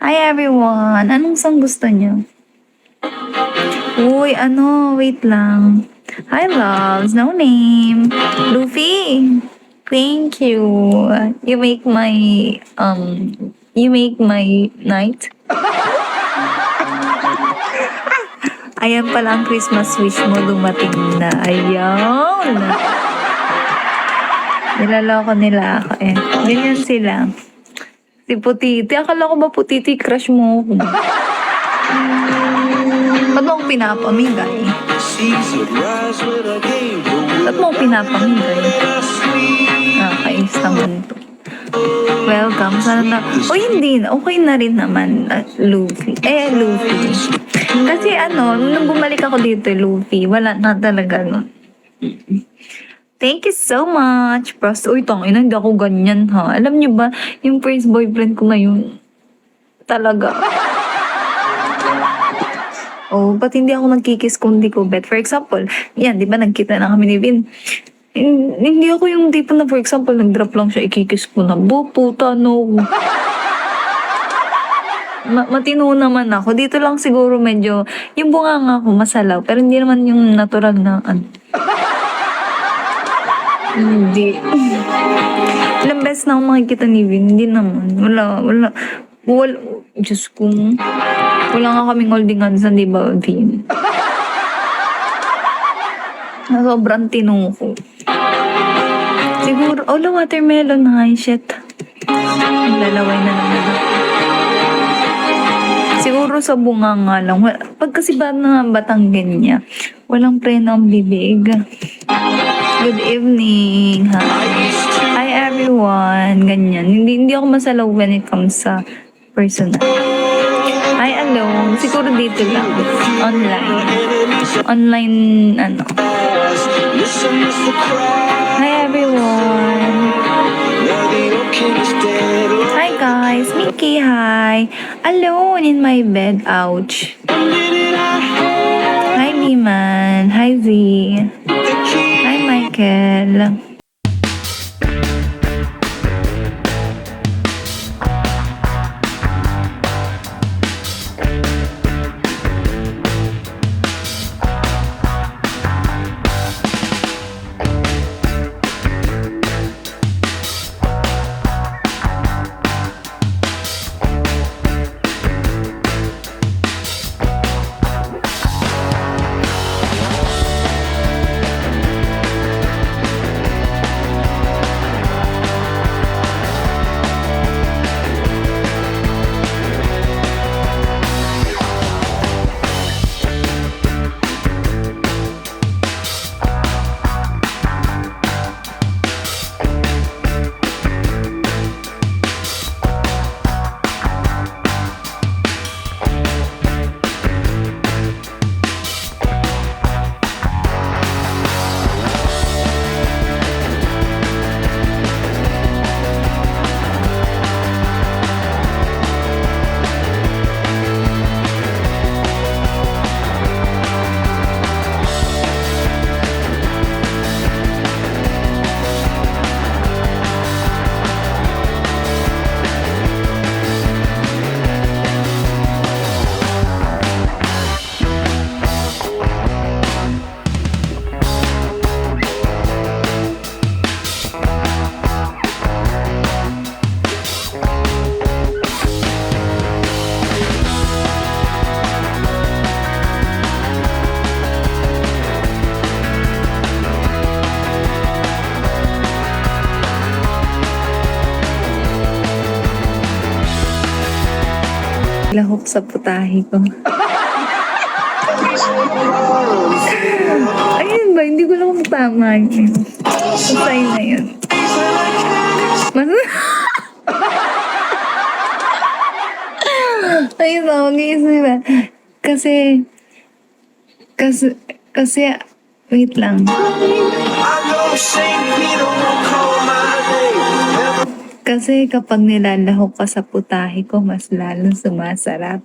Hi everyone! Anong song gusto niyo? Uy, wait lang. Hi loves, no name. Luffy! Thank you. You make my, you make my night. Ayan pala ang Christmas wish mo, dumating na. Ayun! Nilaloko nila ako eh. Ganyan sila. Si Putiti. Akala ko ba Putiti crush mo ako? Ba't mo ako pinapamigay? Ba't mo ako pinapamigay? Nakakais naman to. Welcome. Sana na... O hindi na. Okay na rin naman. Luffy. Luffy. Kasi nung bumalik ako dito, Luffy, wala na talaga, no? Thank you so much. Prost. Uy, tangina, hindi ako ganyan, ha? Alam niyo ba, yung first boyfriend ko ngayon, talaga. Oh, ba't hindi ako nagkikis kung di ko bet? For example, yan, di ba nagkita na kami ni Vin? Hindi ako yung tipo na, for example, nag-drop lang siya, ikikis ko na, puta, no. Matino naman ako. Dito lang siguro medyo, yung bunganga ko masalaw, pero hindi naman yung natural na, Hindi. Ilang beses na ako makikita ni Vin, hindi naman. Wala. Diyos ko. Wala nga kaming holding hands, di ba, Vin? Sobrang tino ko. Siguro, watermelon, hi, shit. Lalaway na naman. Siguro sa bunga nga lang. Pag kasi ba na Batanggenya, walang preno ang bibig. Good evening. Hi everyone. Ganyan. Hindi ako masalaw when it comes sa personal. Hi alone. Siguro dito lang. Online, Hi everyone. Hi guys. Mickey, hi. Alone in my bed. Ouch. Hi Niman. Hi Z. Hi Michael. Lahok sa putahe ko. Ayun ba? Hindi ko lang tama yun. Patay na yun. Ayun ba? Mag-iisip ba? Kasi, wait lang. Kasi kapag nilalahok ka sa putahe ko, mas lalong sumasarap.